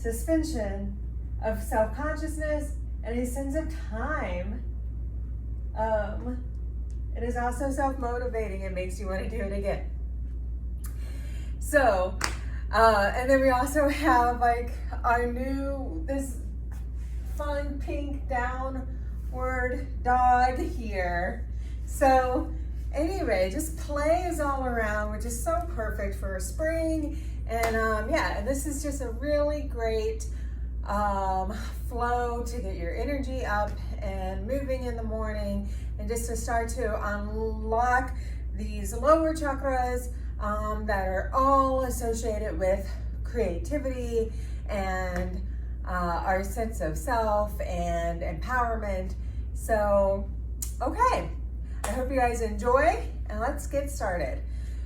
suspension of self-consciousness and a sense of time. It is also self-motivating. It makes you want to do it again. So, and then we also have like our this fun pink downward dog here. So anyway, just play is all around, which is so perfect for spring. And yeah, this is just a really great flow to get your energy up and moving in the morning, and just to start to unlock these lower chakras that are all associated with creativity and our sense of self and empowerment. So, okay, I hope you guys enjoy, and let's get started.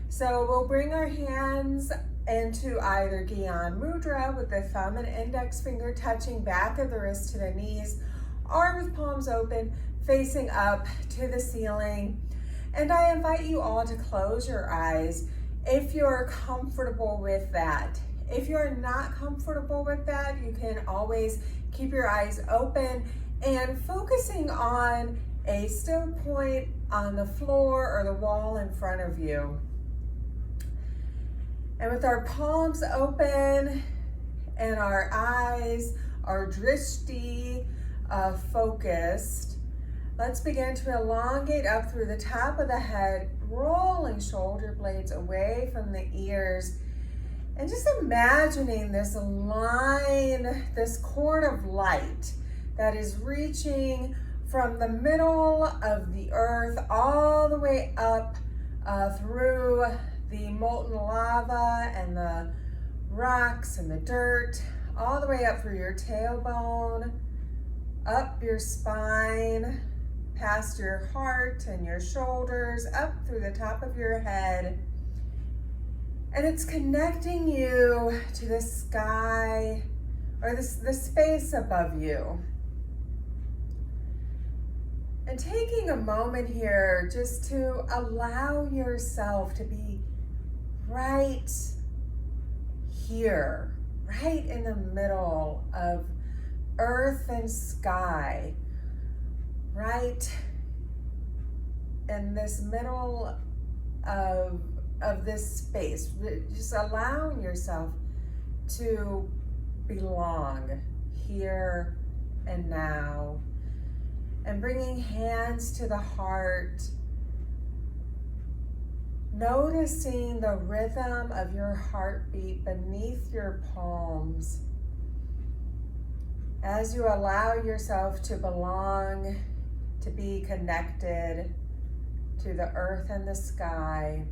So we'll bring our hands into either Gyan Mudra with the thumb and index finger touching back of the wrist to the knees, or with palms open, facing up to the ceiling. And I invite you all to close your eyes if you're comfortable with that. If you're not comfortable with that, you can always keep your eyes open and focusing on a still point on the floor or the wall in front of you. And with our palms open and our eyes, our drishti focused, let's begin to elongate up through the top of the head, rolling shoulder blades away from the ears, and just imagining this line, this cord of light that is reaching from the middle of the earth all the way up through the molten lava and the rocks and the dirt, all the way up through your tailbone, up your spine, past your heart and your shoulders, up through the top of your head. And it's connecting you to the sky or the space above you. And taking a moment here just to allow yourself to be right here, right in the middle of earth and sky, right in this middle of this space, just allowing yourself to belong here and now, and bringing hands to the heart, noticing the rhythm of your heartbeat beneath your palms as you allow yourself to belong, to be connected to the earth and the sky,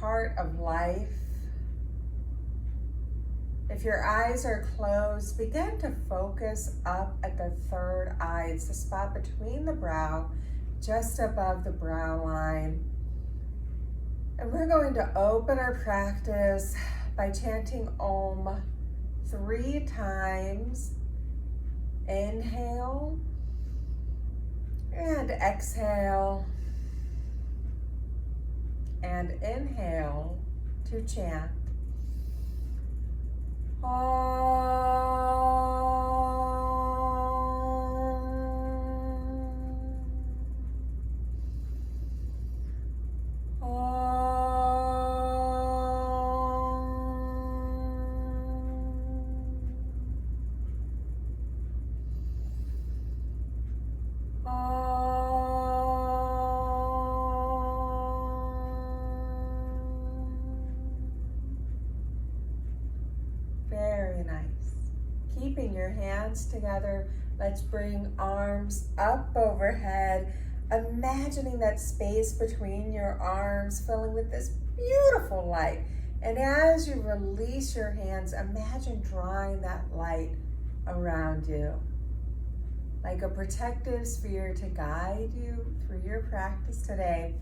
part of life. If your eyes are closed, begin to focus up at the third eye. It's the spot between the brow, just above the brow line. And we're going to open our practice by chanting Om 3 times. Inhale and exhale, and inhale to chant. Keeping your hands together, let's bring arms up overhead, imagining that space between your arms filling with this beautiful light. And as you release your hands, imagine drawing that light around you like a protective sphere to guide you through your practice today.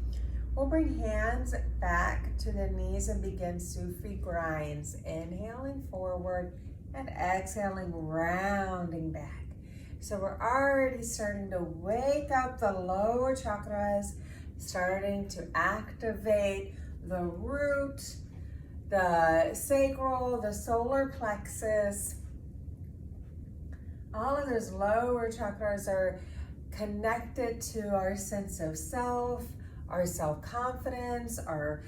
We'll bring hands back to the knees and begin Sufi grinds, inhaling forward and exhaling, rounding back. So we're already starting to wake up the lower chakras, starting to activate the root, the sacral, the solar plexus. All of those lower chakras are connected to our sense of self, our self-confidence, our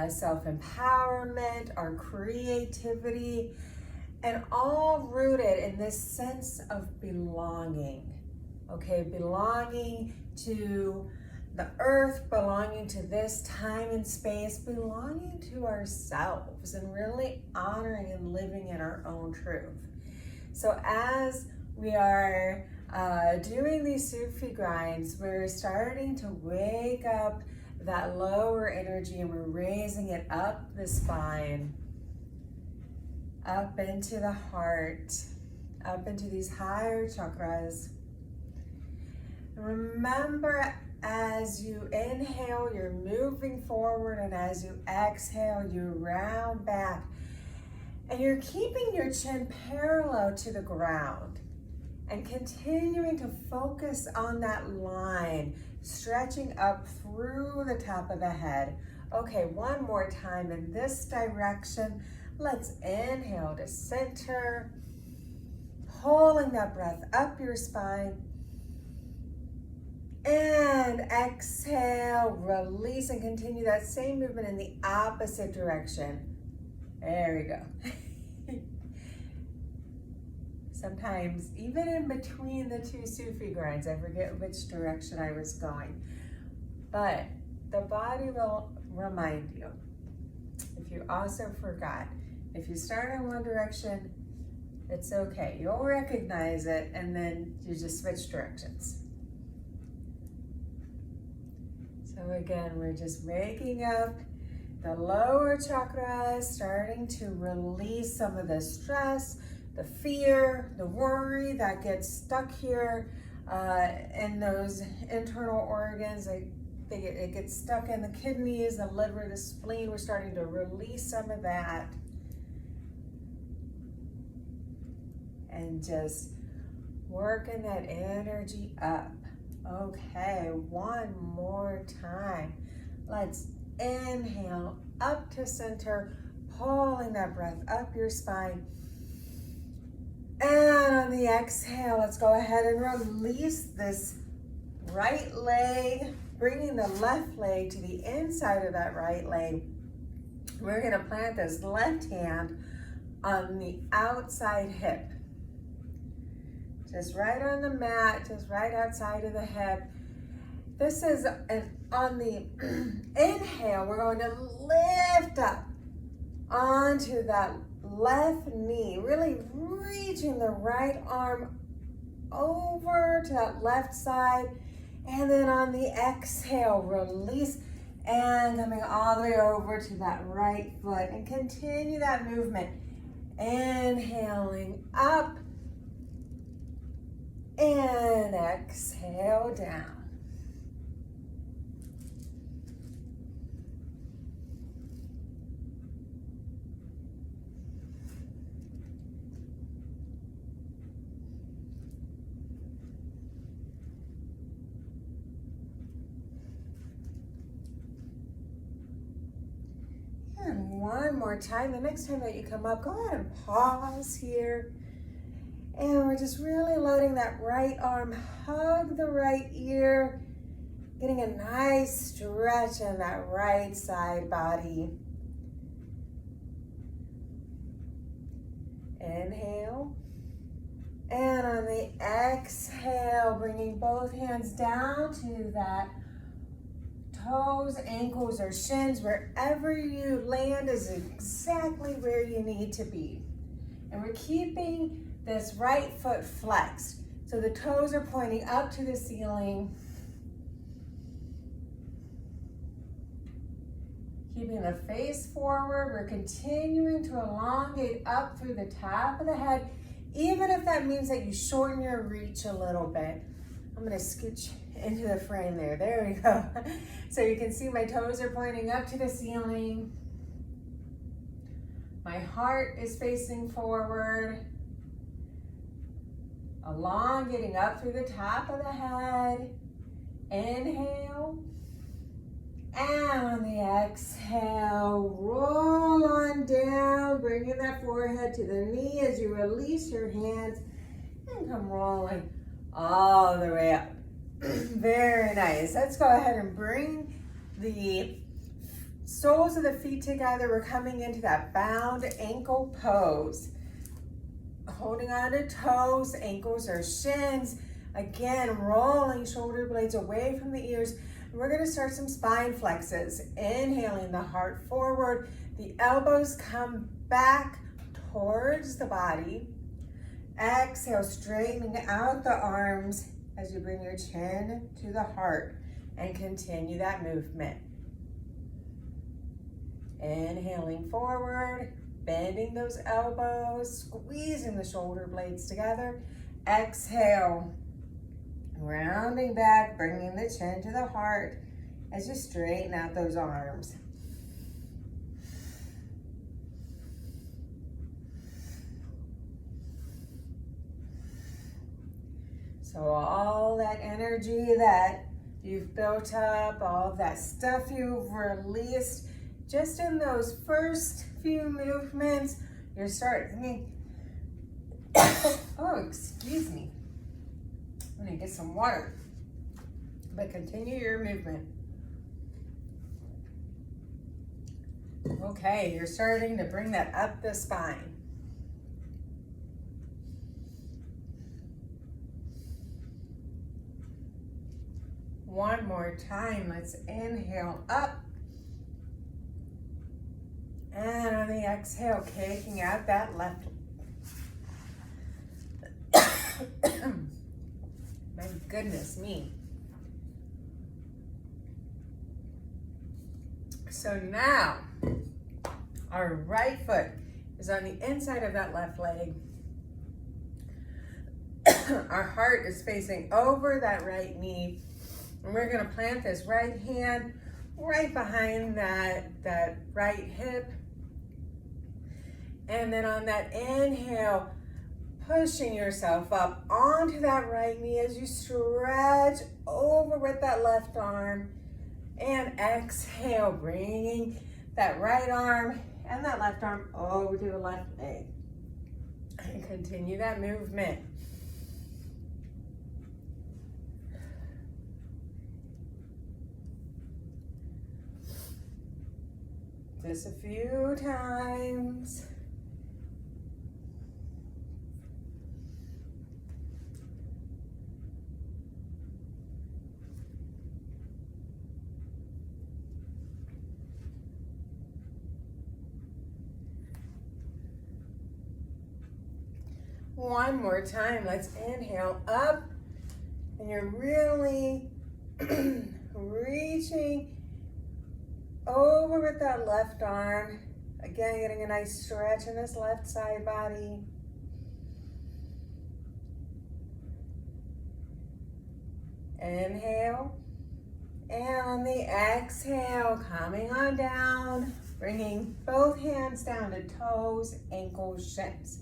self-empowerment, our creativity, and all rooted in this sense of belonging. Okay, belonging to the earth, belonging to this time and space, belonging to ourselves, and really honoring and living in our own truth. So as we are doing these Sufi grinds, we're starting to wake up that lower energy, and we're raising it up the spine, up into the heart, up into these higher chakras. Remember, as you inhale, you're moving forward, and as you exhale, you round back, and you're keeping your chin parallel to the ground and continuing to focus on that line, stretching up through the top of the head. Okay, one more time in this direction. Let's inhale to center, pulling that breath up your spine. And exhale, release, and continue that same movement in the opposite direction. There we go. Sometimes, even in between the two Sufi grinds, I forget which direction I was going. But the body will remind you. If you also forgot, if you start in one direction, it's okay. You'll recognize it, and then you just switch directions. So again, we're just waking up the lower chakras, starting to release some of the stress, the fear, the worry that gets stuck here in those internal organs. It gets stuck in the kidneys, the liver, the spleen. We're starting to release some of that. And just working that energy up. Okay, one more time. Let's inhale up to center, pulling that breath up your spine. And on the exhale, let's go ahead and release this right leg, bringing the left leg to the inside of that right leg. We're gonna plant this left hand on the outside hip. Just right on the mat, just right outside of the hip. This is on the inhale, we're going to lift up onto that left knee, really reaching the right arm over to that left side. And then on the exhale, release and coming all the way over to that right foot, and continue that movement. Inhaling up and exhale down. And one more time. The next time that you come up, go ahead and pause here. And we're just really letting that right arm hug the right ear, getting a nice stretch in that right side body. Inhale. And on the exhale, bringing both hands down to that toes, ankles, or shins. Wherever you land is exactly where you need to be. And we're keeping this right foot flexed. So the toes are pointing up to the ceiling. Keeping the face forward, we're continuing to elongate up through the top of the head, even if that means that you shorten your reach a little bit. I'm gonna scooch into the frame there. There we go. So you can see my toes are pointing up to the ceiling. My heart is facing forward. Elongating up through the top of the head. Inhale. And on the exhale, roll on down, bringing that forehead to the knee as you release your hands and come rolling all the way up. Very nice. Let's go ahead and bring the soles of the feet together. We're coming into that bound ankle pose. Holding on to toes, ankles or shins. Again, rolling shoulder blades away from the ears. We're going to start some spine flexes. Inhaling the heart forward. The elbows come back towards the body. Exhale, straightening out the arms as you bring your chin to the heart and continue that movement. Inhaling forward, bending those elbows, squeezing the shoulder blades together. Exhale, rounding back, bringing the chin to the heart as you straighten out those arms. So all that energy that you've built up, all that stuff you've released, just in those first few movements, you're starting. Oh, excuse me. I'm gonna get some water. But continue your movement. Okay, you're starting to bring that up the spine. One more time, let's inhale up. And on the exhale, kicking out that left. My goodness me. So now, our right foot is on the inside of that left leg. Our heart is facing over that right knee. And we're gonna plant this right hand right behind that right hip. And then on that inhale, pushing yourself up onto that right knee as you stretch over with that left arm. And exhale, bringing that right arm and that left arm over to the left leg. And continue that movement. Just a few times. One more time, let's inhale up, and you're really reaching over with that left arm. Again, getting a nice stretch in this left side body. Inhale, and on the exhale, coming on down, bringing both hands down to toes, ankles, shins.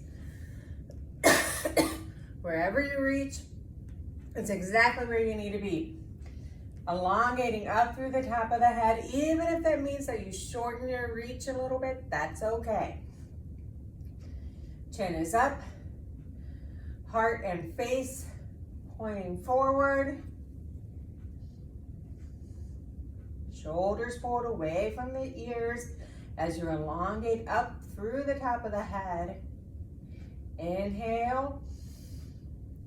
Wherever you reach, it's exactly where you need to be. Elongating up through the top of the head, even if that means that you shorten your reach a little bit, that's okay. Chin is up, heart and face pointing forward. Shoulders pulled away from the ears as you elongate up through the top of the head. Inhale,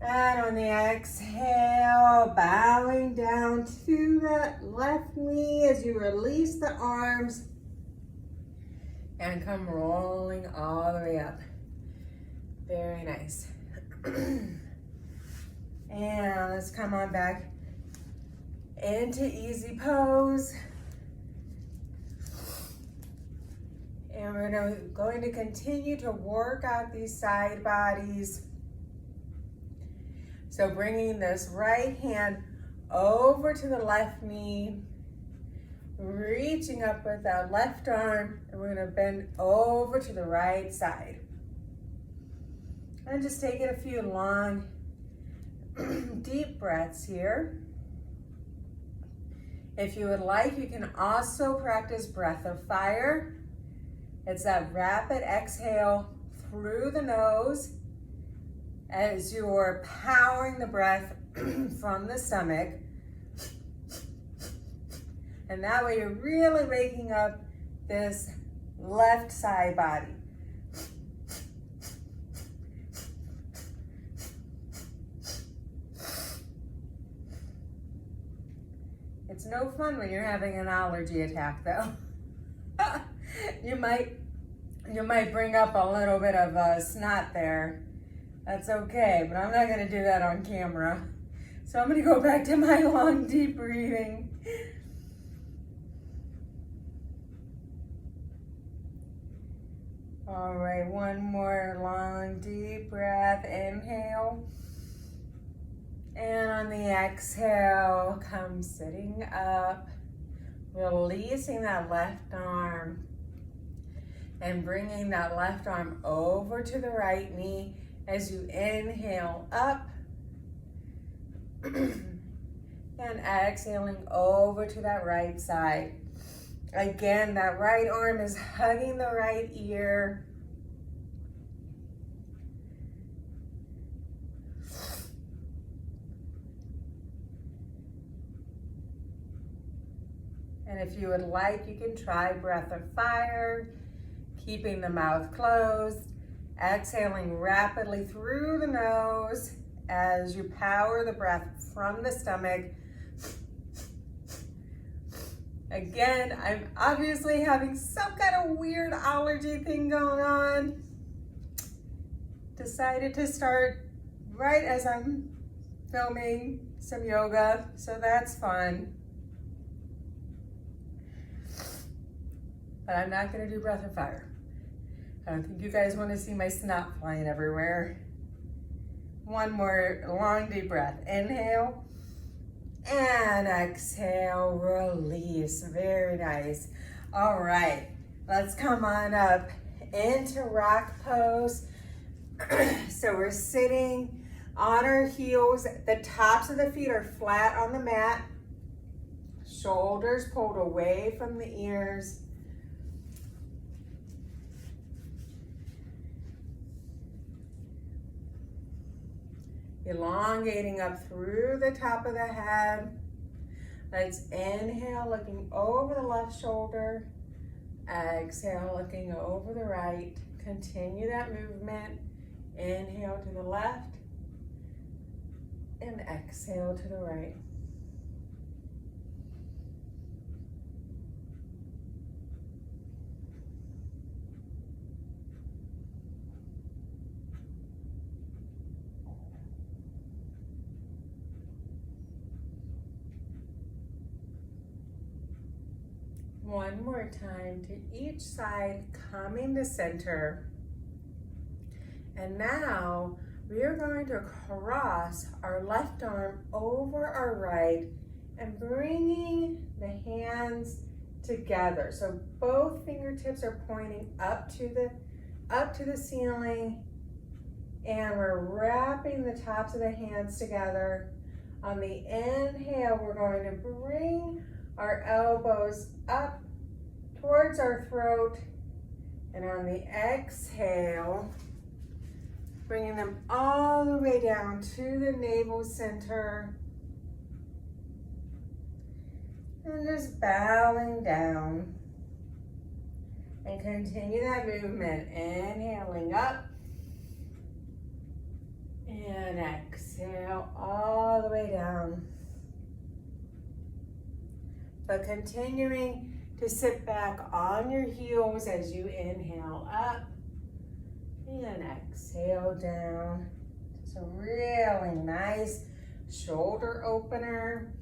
and on the exhale, bowing down to that left knee as you release the arms and come rolling all the way up. Very nice. And let's come on back into easy pose. And we're going to continue to work out these side bodies. So bringing this right hand over to the left knee, reaching up with that left arm, and we're gonna bend over to the right side. And just take it a few long, deep breaths here. If you would like, you can also practice breath of fire. It's that rapid exhale through the nose as you're powering the breath from the stomach. And that way you're really waking up this left side body. It's no fun when you're having an allergy attack though. You might bring up a little bit of snot there. That's okay, but I'm not gonna do that on camera. So I'm gonna go back to my long, deep breathing. All right, one more long, deep breath. Inhale. And on the exhale, come sitting up, releasing that left arm and bringing that left arm over to the right knee as you inhale up and exhaling over to that right side. Again, that right arm is hugging the right ear. And if you would like, you can try breath of fire, keeping the mouth closed, exhaling rapidly through the nose as you power the breath from the stomach. Again, I'm obviously having some kind of weird allergy thing going on. Decided to start right as I'm filming some yoga, so that's fun. But I'm not gonna do breath of fire. I don't think you guys wanna see my snot flying everywhere. One more long, deep breath. Inhale and exhale, release. Very nice. All right, let's come on up into rock pose. So we're sitting on our heels. The tops of the feet are flat on the mat. Shoulders pulled away from the ears. Elongating up through the top of the head. Let's inhale, looking over the left shoulder. Exhale, looking over the right. Continue that movement. Inhale to the left and exhale to the right. One more time to each side, coming to center. And now we are going to cross our left arm over our right and bringing the hands together. So both fingertips are pointing up to the ceiling, and we're wrapping the tops of the hands together. On the inhale, we're going to bring our elbows up towards our throat, and on the exhale, bringing them all the way down to the navel center, and just bowing down, and continue that movement, inhaling up, and exhale all the way down. But continuing to sit back on your heels as you inhale up and exhale down. It's a really nice shoulder opener.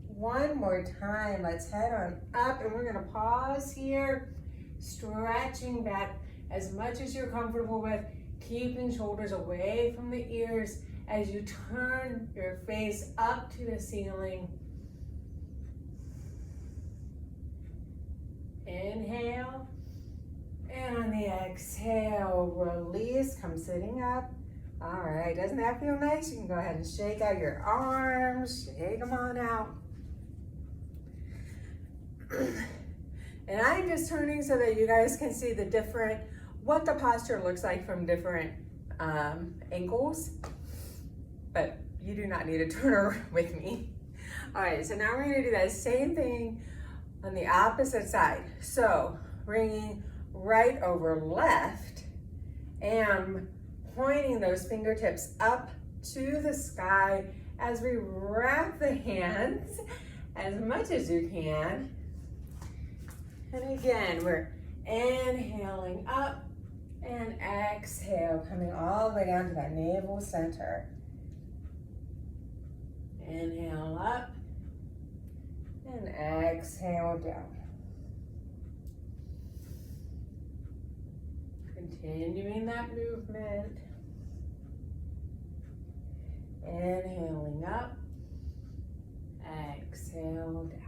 One more time, let's head on up, and we're gonna pause here, stretching back as much as you're comfortable with, keeping shoulders away from the ears as you turn your face up to the ceiling. Inhale And on the exhale, release, come sitting up. All right, doesn't that feel nice? You can go ahead and shake out your arms, shake them on out. And I'm just turning so that you guys can see the different, what the posture looks like from different angles, but you do not need to turn around with me. All right, so now we're gonna do that same thing on the opposite side. So bringing right over left and pointing those fingertips up to the sky as we wrap the hands as much as you can. And again, we're inhaling up and exhale, coming all the way down to that navel center. Inhale up and exhale down. Continuing that movement. Inhaling up, exhale down.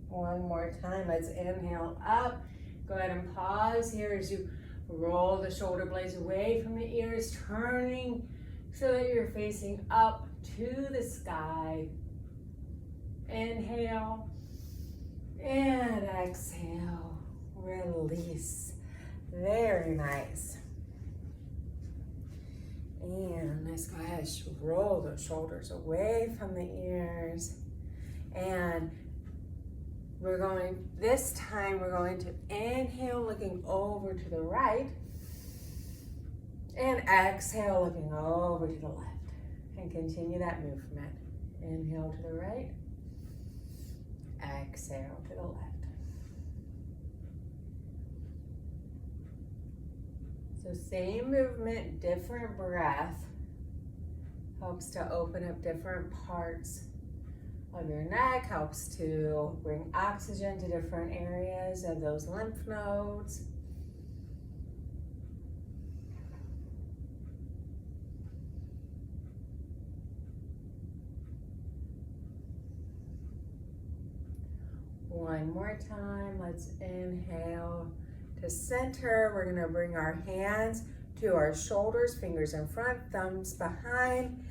One more time, let's inhale up. Go ahead and pause here as you roll the shoulder blades away from the ears, turning so that you're facing up to the sky. Inhale and exhale, release. Very nice. And let's go ahead and roll those shoulders away from the ears. And this time we're going to inhale, looking over to the right, and exhale, looking over to the left. And continue that movement. Inhale to the right, exhale to the left. So same movement, different breath, helps to open up different parts of your neck, helps to bring oxygen to different areas of those lymph nodes. One more time, let's inhale to center. We're gonna bring our hands to our shoulders, fingers in front, thumbs behind,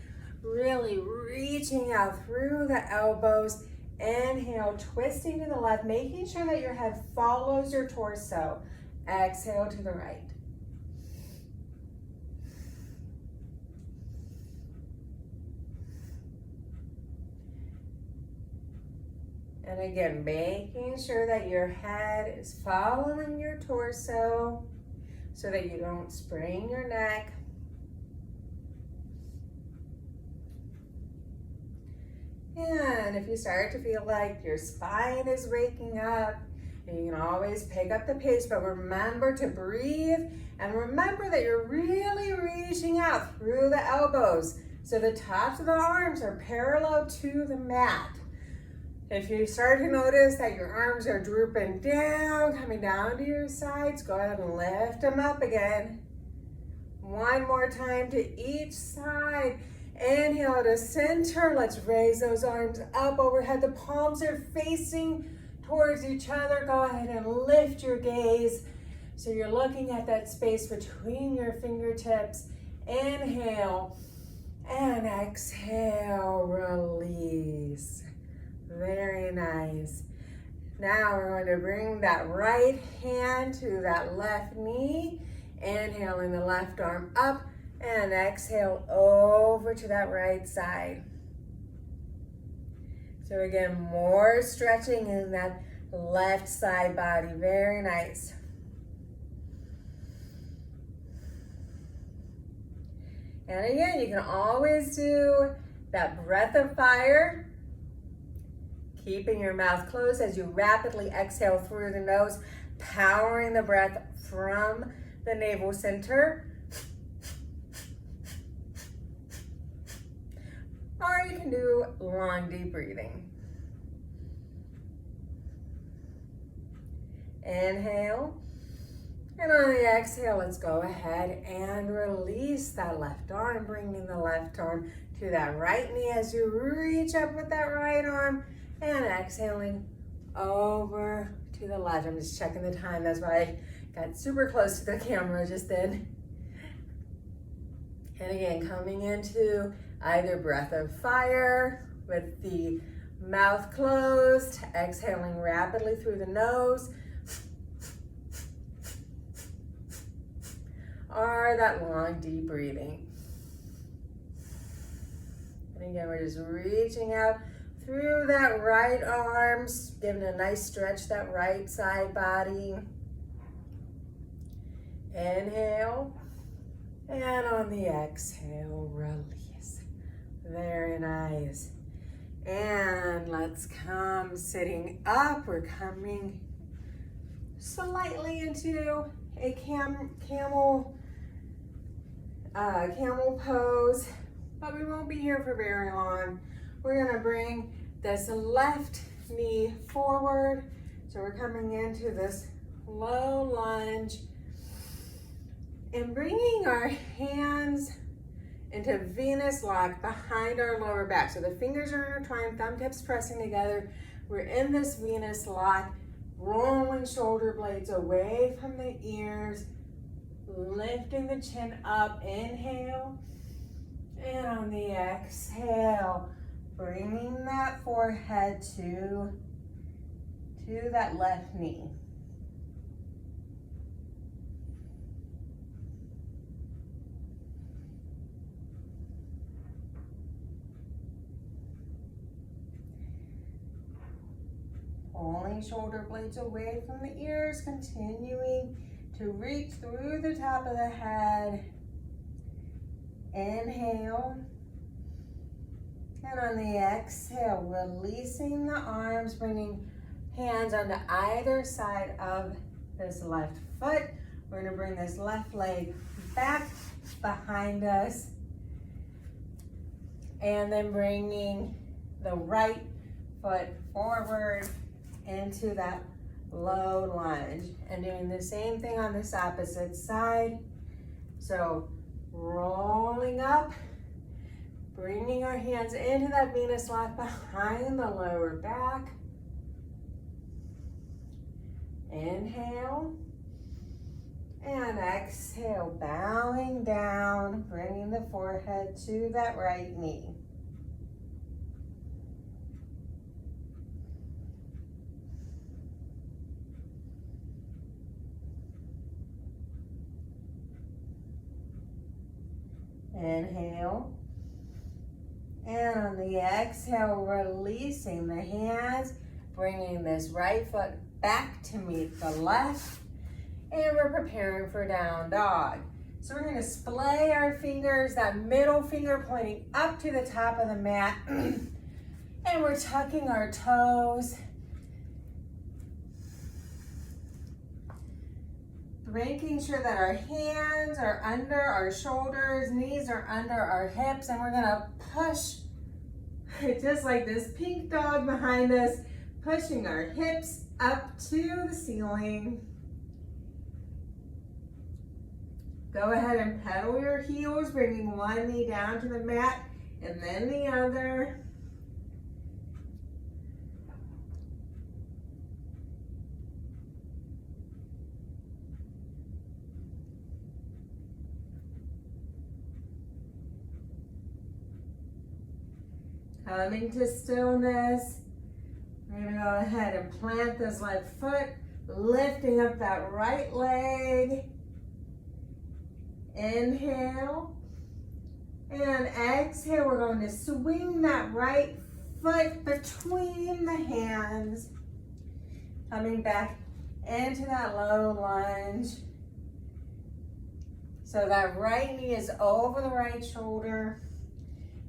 really reaching out through the elbows. Inhale, twisting to the left, making sure that your head follows your torso. Exhale to the right. And again, making sure that your head is following your torso so that you don't sprain your neck. And if you start to feel like your spine is waking up, you can always pick up the pace, but remember to breathe and remember that you're really reaching out through the elbows so the tops of the arms are parallel to the mat. If you start to notice that your arms are drooping down, coming down to your sides, go ahead and lift them up again. One more time to each side. Inhale to center. Let's raise those arms up overhead. The palms are facing towards each other. Go ahead and lift your gaze. So you're looking at that space between your fingertips. Inhale and exhale, release. Very nice. Now we're going to bring that right hand to that left knee. Inhaling the left arm up and exhale over to that right side. So again, more stretching in that left side body. Very nice. And again, you can always do that breath of fire, keeping your mouth closed as you rapidly exhale through the nose, powering the breath from the navel center. Or you can do long, deep breathing. Inhale. And on the exhale, let's go ahead and release that left arm, bringing the left arm to that right knee as you reach up with that right arm. And exhaling over to the left. I'm just checking the time. That's why Got super close to the camera just then. And again, coming into either breath of fire with the mouth closed, exhaling rapidly through the nose, or that long, deep breathing. And again, we're just reaching out through that right arms, giving a nice stretch, that right side body. Inhale, and on the exhale, release. Very nice. And let's come sitting up. We're coming slightly into a camel pose, but we won't be here for very long. We're gonna bring this left knee forward. So we're coming into this low lunge and bringing our hands into Venus lock behind our lower back. So the fingers are intertwined, thumb tips pressing together. We're in this Venus lock, rolling shoulder blades away from the ears, lifting the chin up, inhale, and on the exhale, bringing that forehead to that left knee. Pulling shoulder blades away from the ears, continuing to reach through the top of the head. Inhale. And on the exhale, releasing the arms, bringing hands onto either side of this left foot. We're gonna bring this left leg back behind us. And then bringing the right foot forward into that low lunge. And doing the same thing on this opposite side. So rolling up, bringing our hands into that Venus lock behind the lower back. Inhale. And exhale, bowing down, bringing the forehead to that right knee. Inhale. And on the exhale, releasing the hands, bringing this right foot back to meet the left. And we're preparing for down dog. So we're gonna splay our fingers, that middle finger pointing up to the top of the mat. And we're tucking our toes. Making sure that our hands are under our shoulders, knees are under our hips, and we're gonna push, just like this pink dog behind us, pushing our hips up to the ceiling. Go ahead and pedal your heels, bringing one knee down to the mat and then the other. Coming to stillness. We're gonna go ahead and plant this left foot, lifting up that right leg. Inhale. And exhale, we're going to swing that right foot between the hands. Coming back into that low lunge. So that right knee is over the right shoulder.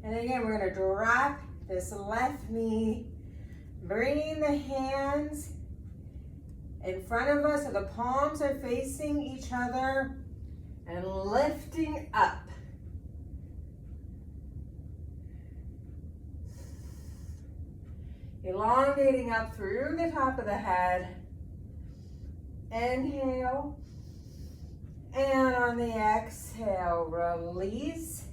And again, we're gonna drop this left knee, bringing the hands in front of us so the palms are facing each other and lifting up. Elongating up through the top of the head. Inhale. And on the exhale, release.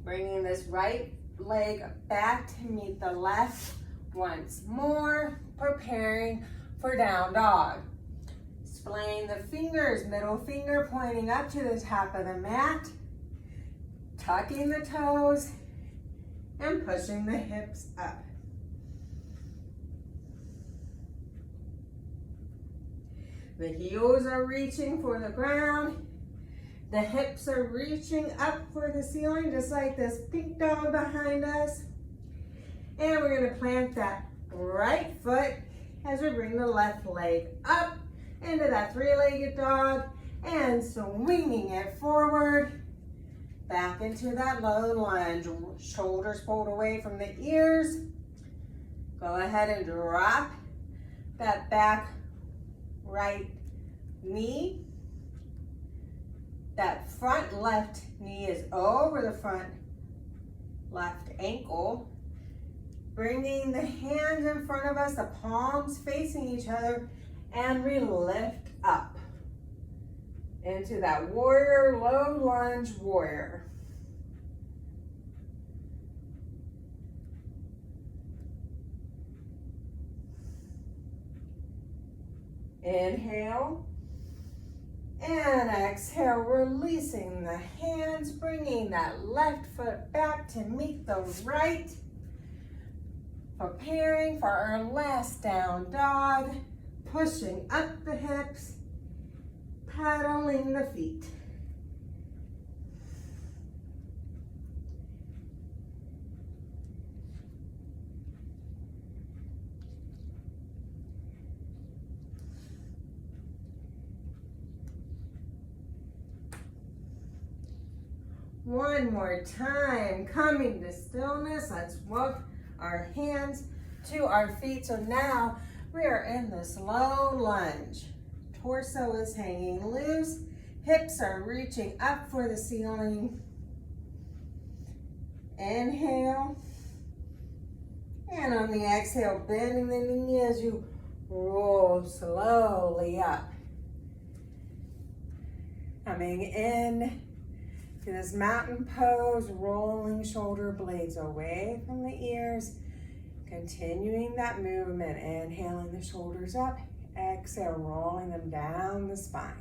Bringing this right leg back to meet the left once more, preparing for down dog. Splaying the fingers, middle finger pointing up to the top of the mat. Tucking the toes and pushing the hips up. The heels are reaching for the ground. The hips are reaching up for the ceiling, just like this pink dog behind us. And we're going to plant that right foot as we bring the left leg up into that three-legged dog and swinging it forward back into that low lunge. Shoulders pulled away from the ears. Go ahead and drop that back right knee. That front left knee is over the front left ankle. Bringing the hands in front of us, the palms facing each other, and we lift up into that warrior, low lunge warrior. Inhale and exhale, releasing the hands, bringing that left foot back to meet the right. Preparing for our last down dog, pushing up the hips, pedaling the feet. One more time, coming to stillness. Let's walk our hands to our feet. So now we are in this low lunge. Torso is hanging loose. Hips are reaching up for the ceiling. Inhale. And on the exhale, bending the knee as you roll slowly up. Coming in to this mountain pose, rolling shoulder blades away from the ears. Continuing that movement, inhaling the shoulders up, exhale, rolling them down the spine.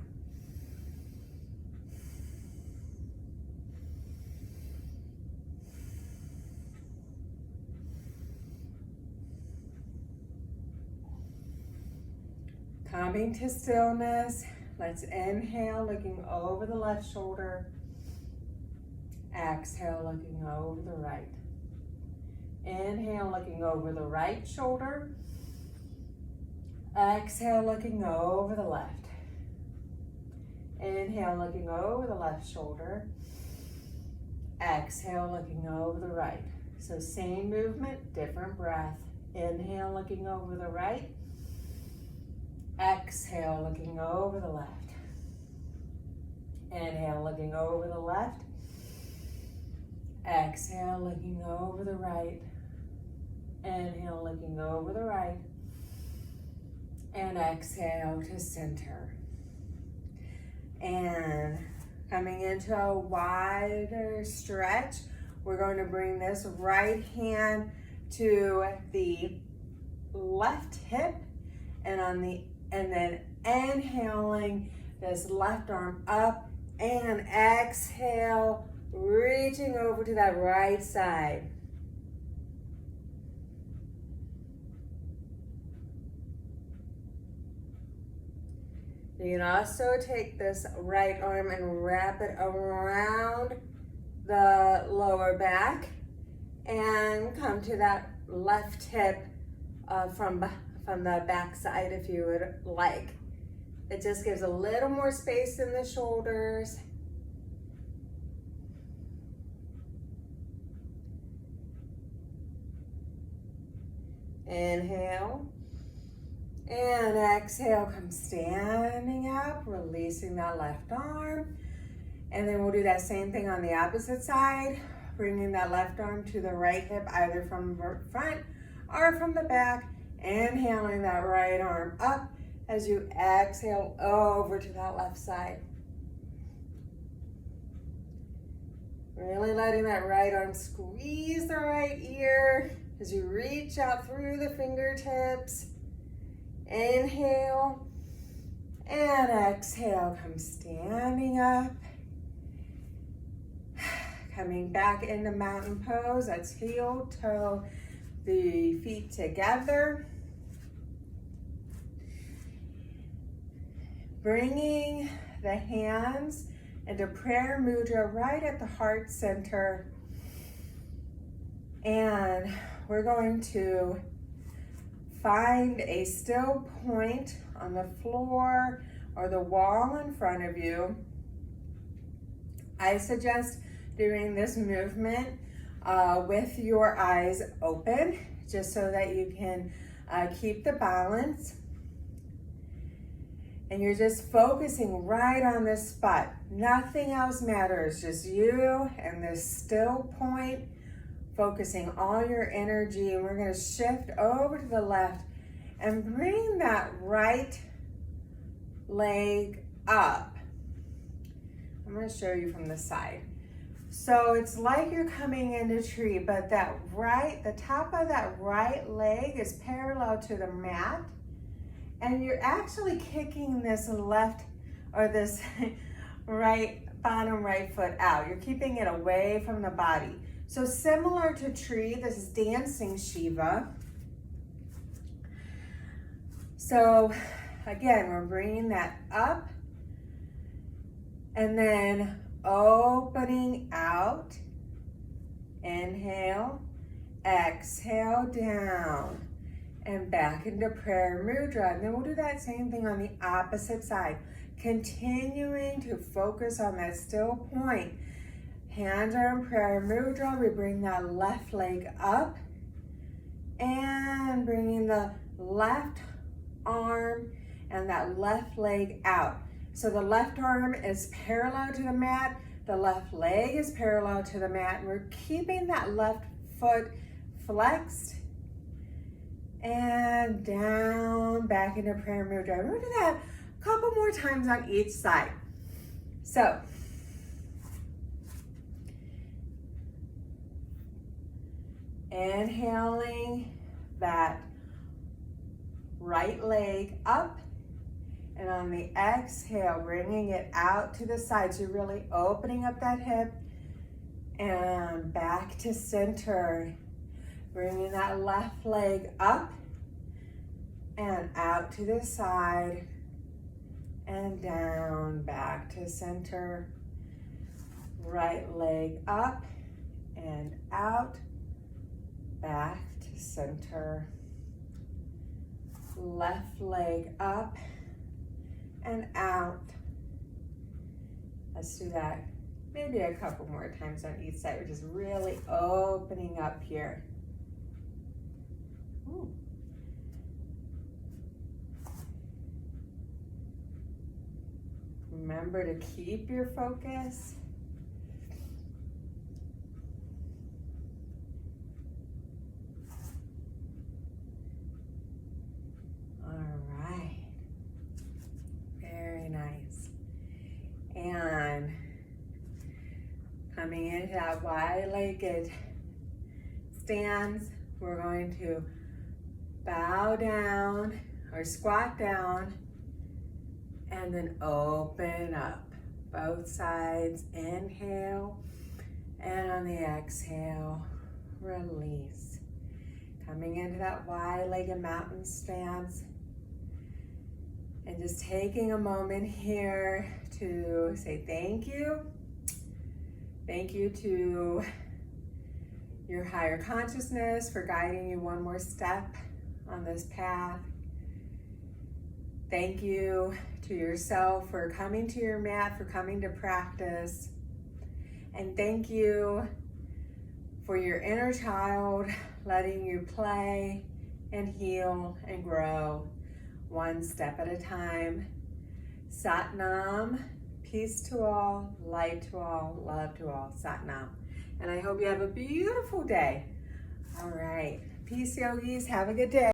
Coming to stillness, let's inhale, looking over the left shoulder. Exhale, looking over the right. Inhale, looking over the right shoulder. Exhale, looking over the left. Inhale, looking over the left shoulder. Exhale, looking over the right. So same movement, different breath. Inhale, looking over the right. Exhale, looking over the left. Inhale, looking over the left. Exhale, looking over the right. Inhale, looking over the right. And exhale to center. And coming into a wider stretch, we're going to bring this right hand to the left hip and then inhaling this left arm up and exhale, reaching over to that right side. You can also take this right arm and wrap it around the lower back and come to that left hip from the back side if you would like. It just gives a little more space in the shoulders. Inhale and exhale, come standing up, releasing that left arm. And then we'll do that same thing on the opposite side, bringing that left arm to the right hip, either from front or from the back. Inhaling that right arm up as you exhale over to that left side. Really letting that right arm squeeze the right ear as you reach out through the fingertips. Inhale And exhale, come standing up. Coming back into mountain pose. Let's heel toe the feet together. Bringing the hands into prayer mudra right at the heart center. And we're going to find a still point on the floor or the wall in front of you. I suggest doing this movement with your eyes open, just so that you can keep the balance. And you're just focusing right on this spot. Nothing else matters, just you and this still point, focusing all your energy. And we're gonna shift over to the left and bring that right leg up. I'm gonna show you from the side. So it's like you're coming into tree, but the top of that right leg is parallel to the mat. And you're actually kicking this left or this bottom right foot out. You're keeping it away from the body. So similar to tree, this is dancing Shiva. So again, we're bringing that up and then opening out. Inhale, exhale down. And back into prayer mudra. And then we'll do that same thing on the opposite side. Continuing to focus on that still point. Hands are in prayer mudra. We bring that left leg up. And bringing the left arm and that left leg out. So the left arm is parallel to the mat. The left leg is parallel to the mat. And we're keeping that left foot flexed. And down, back into prayer mudra. We're gonna do that a couple more times on each side. So, inhaling that right leg up, and on the exhale, bringing it out to the side. So you're really opening up that hip, and back to center. Bringing that left leg up and out to the side and down, back to center. Right leg up and out, back to center. Left leg up and out. Let's do that maybe a couple more times on each side. We're just really opening up here. Ooh. Remember to keep your focus. All right. Very nice. And coming into that wide-legged stance, we're going to bow down or squat down and then open up both sides. Inhale, and on the exhale, release. Coming into that wide-legged mountain stance and just taking a moment here to say thank you. Thank you to your higher consciousness for guiding you one more step on this path. Thank you to yourself for coming to your mat, for coming to practice. And thank you for your inner child letting you play and heal and grow one step at a time. Sat Nam, peace to all, light to all, love to all. Sat Nam. And I hope you have a beautiful day. All right. Peace, yogis. Have a good day.